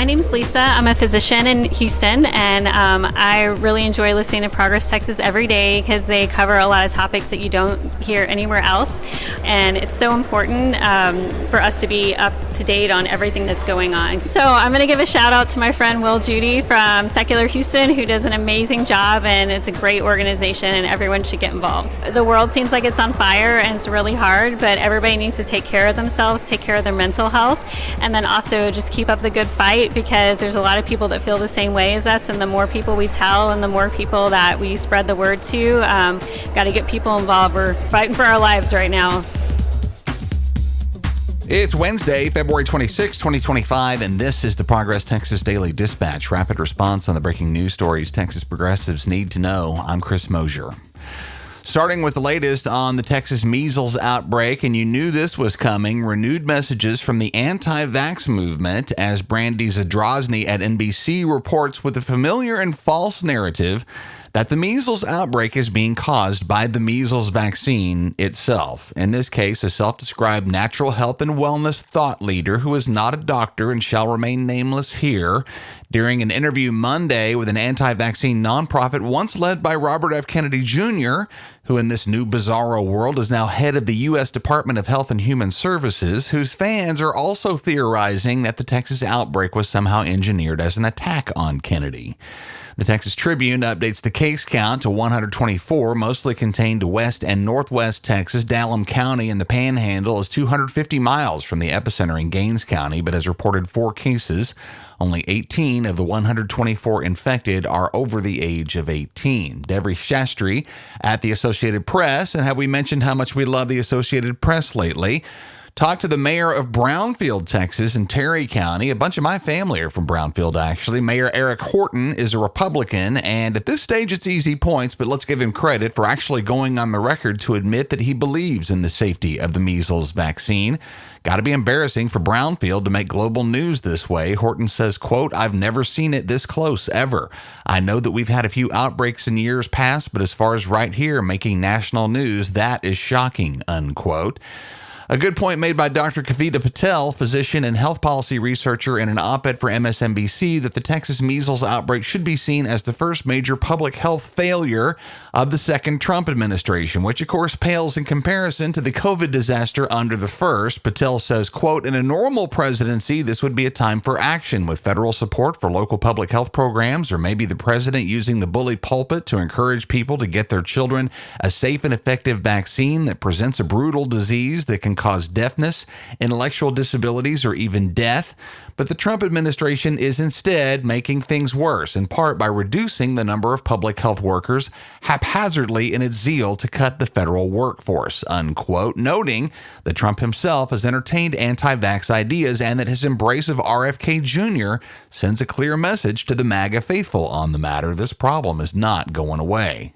My name is Lisa. I'm a physician in Houston, and I really enjoy listening to Progress Texas every day because they cover a lot of topics that you don't hear anywhere else. And it's so important for us to be up to date on everything that's going on. So I'm going to give a shout out to my friend Will Judy from Secular Houston, who does an amazing job, and it's a great organization, and everyone should get involved. The world seems like it's on fire, and it's really hard, but everybody needs to take care of themselves, take care of their mental health, and then also just keep up the good fight, because there's a lot of people that feel the same way as us, and the more people we tell and the more people that we spread the word to, got to get people involved. We're fighting for our lives right now. It's Wednesday, February 26, 2025, and this is the Progress Texas Daily Dispatch, rapid response on the breaking news stories Texas progressives need to know. I'm Chris Mosier. Starting with the latest on the Texas measles outbreak, and you knew this was coming, renewed messages from the Anti-Vax movement as Brandy Zadrozny at NBC reports with a familiar and false narrative that the measles outbreak is being caused by the measles vaccine itself. In this case, a self-described natural health and wellness thought leader who is not a doctor and shall remain nameless here, during an interview Monday with an anti-vaccine nonprofit once led by Robert F. Kennedy Jr., who in this new bizarro world is now head of the U.S. Department of Health and Human Services, whose fans are also theorizing that the Texas outbreak was somehow engineered as an attack on Kennedy. The Texas Tribune updates the case count to 124, mostly contained to west and northwest Texas. Dallam County in the Panhandle is 250 miles from the epicenter in Gaines County, but has reported 4 cases. Only 18 of the 124 infected are over the age of 18. Devry Shastri at the Associated Press, and have we mentioned how much we love the Associated Press lately? Talked to the mayor of Brownfield, Texas, in Terry County. A bunch of my family are from Brownfield, actually. Mayor Eric Horton is a Republican, and at this stage it's easy points, but let's give him credit for actually going on the record to admit that he believes in the safety of the measles vaccine. Got to be embarrassing for Brownfield to make global news this way. Horton says, quote, "I've never seen it this close, ever. I know that we've had a few outbreaks in years past, but as far as right here making national news, that is shocking," unquote. A good point made by Dr. Kavita Patel, physician and health policy researcher, in an op-ed for MSNBC, that the Texas measles outbreak should be seen as the first major public health failure of the second Trump administration, which of course pales in comparison to the COVID disaster under the first. Patel says, quote, "In a normal presidency, this would be a time for action with federal support for local public health programs, or maybe the president using the bully pulpit to encourage people to get their children a safe and effective vaccine that presents a brutal disease that can cause deafness, intellectual disabilities, or even death. But the Trump administration is instead making things worse, in part by reducing the number of public health workers haphazardly in its zeal to cut the federal workforce," unquote, noting that Trump himself has entertained anti-vax ideas and that his embrace of RFK Jr. sends a clear message to the MAGA faithful on the matter. This problem is not going away.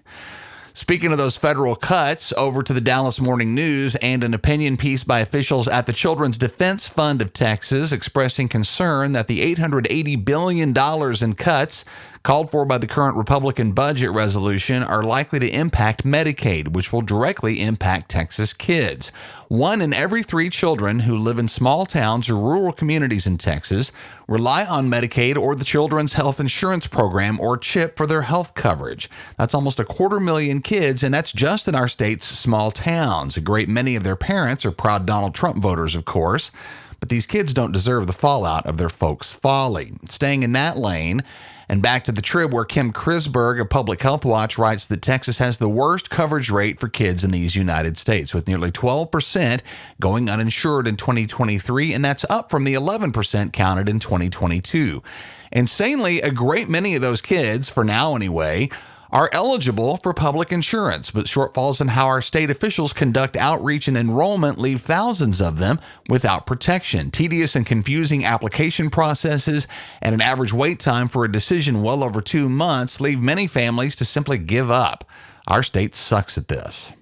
Speaking of those federal cuts, over to the Dallas Morning News and an opinion piece by officials at the Children's Defense Fund of Texas expressing concern that the $880 billion in cuts called for by the current Republican budget resolution are likely to impact Medicaid, which will directly impact Texas kids. 1 in every 3 children who live in small towns or rural communities in Texas rely on Medicaid or the Children's Health Insurance Program, or CHIP, for their health coverage. That's almost 250,000 kids, and that's just in our state's small towns. A great many of their parents are proud Donald Trump voters, of course, but these kids don't deserve the fallout of their folks' folly. Staying in that lane, and back to the Trib, where Kim Krisberg of Public Health Watch writes that Texas has the worst coverage rate for kids in these United States, with nearly 12% going uninsured in 2023, and that's up from the 11% counted in 2022. Insanely, a great many of those kids, for now anyway, are eligible for public insurance, but shortfalls in how our state officials conduct outreach and enrollment leave thousands of them without protection. Tedious and confusing application processes and an average wait time for a decision well over 2 months leave many families to simply give up. Our state sucks at this.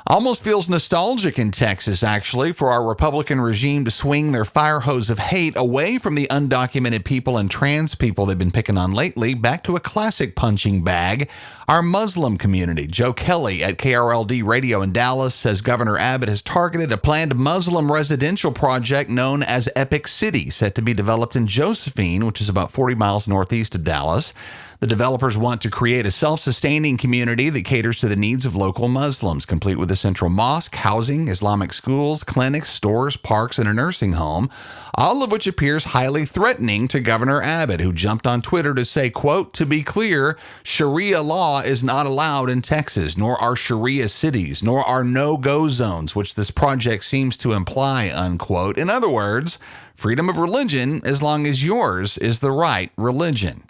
Almost feels nostalgic in Texas, actually, for our Republican regime to swing their fire hose of hate away from the undocumented people and trans people they've been picking on lately, back to a classic punching bag, our Muslim community. Joe Kelly at KRLD Radio in Dallas says Governor Abbott has targeted a planned Muslim residential project known as Epic City, set to be developed in Josephine, which is about 40 miles northeast of Dallas. The developers want to create a self-sustaining community that caters to the needs of local Muslims, complete with a central mosque, housing, Islamic schools, clinics, stores, parks, and a nursing home, all of which appears highly threatening to Governor Abbott, who jumped on Twitter to say, quote, "To be clear, Sharia law is not allowed in Texas, nor are Sharia cities, nor are no-go zones, which this project seems to imply," unquote. In other words, freedom of religion as long as yours is the right religion.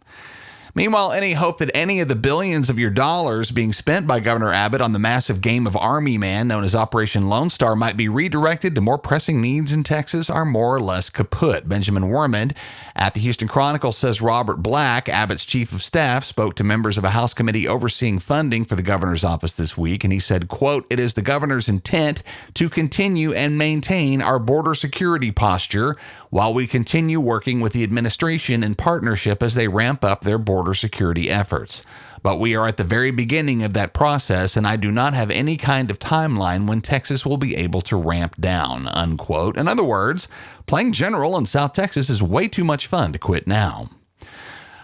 Meanwhile, any hope that any of the billions of your dollars being spent by Governor Abbott on the massive game of Army Man known as Operation Lone Star might be redirected to more pressing needs in Texas are more or less kaput. Benjamin Wormand at the Houston Chronicle says Robert Black, Abbott's chief of staff, spoke to members of a House committee overseeing funding for the governor's office this week, and he said, quote, "It is the governor's intent to continue and maintain our border security posture while we continue working with the administration in partnership as they ramp up their border security efforts. But we are at the very beginning of that process, and I do not have any kind of timeline when Texas will be able to ramp down," unquote. In other words, playing general in South Texas is way too much fun to quit now.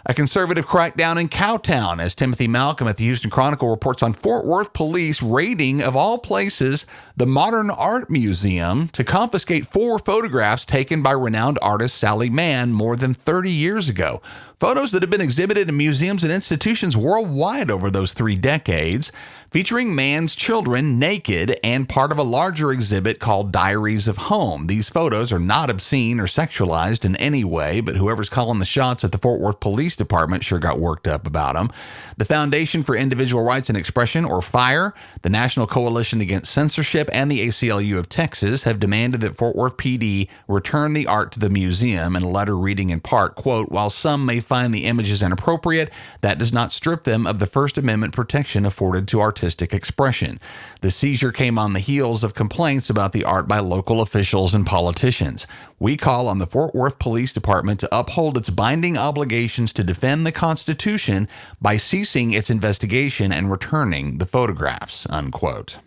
A conservative crackdown in Cowtown, as Timothy Malcolm at the Houston Chronicle reports on Fort Worth police raiding, of all places, the Modern Art Museum to confiscate 4 photographs taken by renowned artist Sally Mann more than 30 years ago. Photos that have been exhibited in museums and institutions worldwide over those 3 decades, featuring Mann's children naked and part of a larger exhibit called Diaries of Home. These photos are not obscene or sexualized in any way, but whoever's calling the shots at the Fort Worth Police Department sure got worked up about them. The Foundation for Individual Rights and Expression, or FIRE, the National Coalition Against Censorship, and the ACLU of Texas have demanded that Fort Worth PD return the art to the museum in a letter reading in part, quote, "While some may find the images inappropriate, that does not strip them of the First Amendment protection afforded to artistic expression. The seizure came on the heels of complaints about the art by local officials and politicians. We call on the Fort Worth Police Department to uphold its binding obligations to defend the Constitution by ceasing its investigation and returning the photographs," unquote.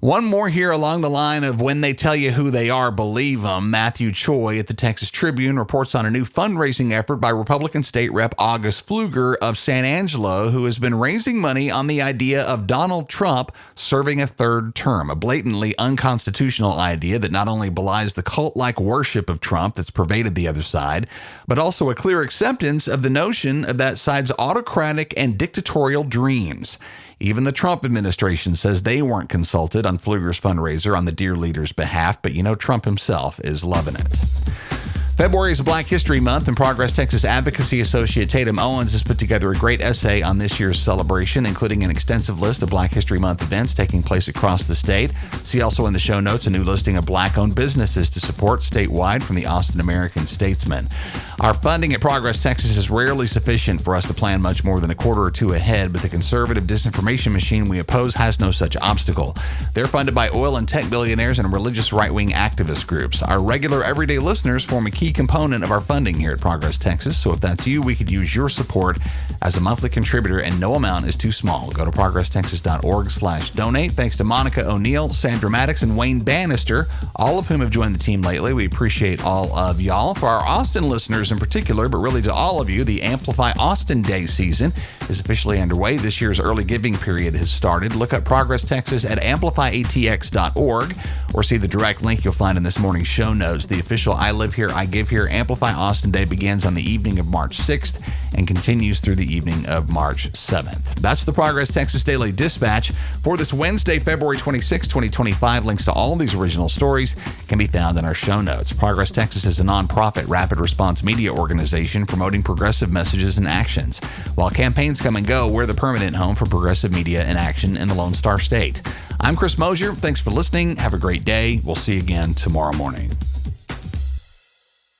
One more here along the line of when they tell you who they are, believe them. Matthew Choi at the Texas Tribune reports on a new fundraising effort by Republican State Rep August Pfluger of San Angelo, who has been raising money on the idea of Donald Trump serving a 3rd term, a blatantly unconstitutional idea that not only belies the cult-like worship of Trump that's pervaded the other side, but also a clear acceptance of the notion of that side's autocratic and dictatorial dreams. Even the Trump administration says they weren't consulted on Pfluger's fundraiser on the dear leader's behalf, but you know Trump himself is loving it. February is Black History Month, and Progress Texas Advocacy Associate Tatum Owens has put together a great essay on this year's celebration, including an extensive list of Black History Month events taking place across the state. See also in the show notes a new listing of Black-owned businesses to support statewide from the Austin American-Statesman. Our funding at Progress Texas is rarely sufficient for us to plan much more than a quarter or two ahead, but the conservative disinformation machine we oppose has no such obstacle. They're funded by oil and tech billionaires and religious right-wing activist groups. Our regular everyday listeners form a key component of our funding here at Progress Texas, so if that's you, we could use your support as a monthly contributor, and no amount is too small. Go to progresstexas.org/donate. Thanks to Monica O'Neill, Sandra Maddox, and Wayne Bannister, all of whom have joined the team lately. We appreciate all of y'all. For our Austin listeners in particular, but really to all of you, the Amplify Austin Day season is officially underway. This year's early giving period has started. Look up Progress Texas at amplifyatx.org or see the direct link you'll find in this morning's show notes. The official I Live Here, I Give Here Amplify Austin Day begins on the evening of March 6th and continues through the evening of March 7th. That's the Progress Texas Daily Dispatch for this Wednesday, February 26, 2025. Links to all these original stories can be found in our show notes. Progress Texas is a nonprofit rapid response media organization promoting progressive messages and actions. While campaigns come and go, we're the permanent home for progressive media and action in the Lone Star State. I'm Chris Mosier. Thanks for listening. Have a great day. We'll see you again tomorrow morning.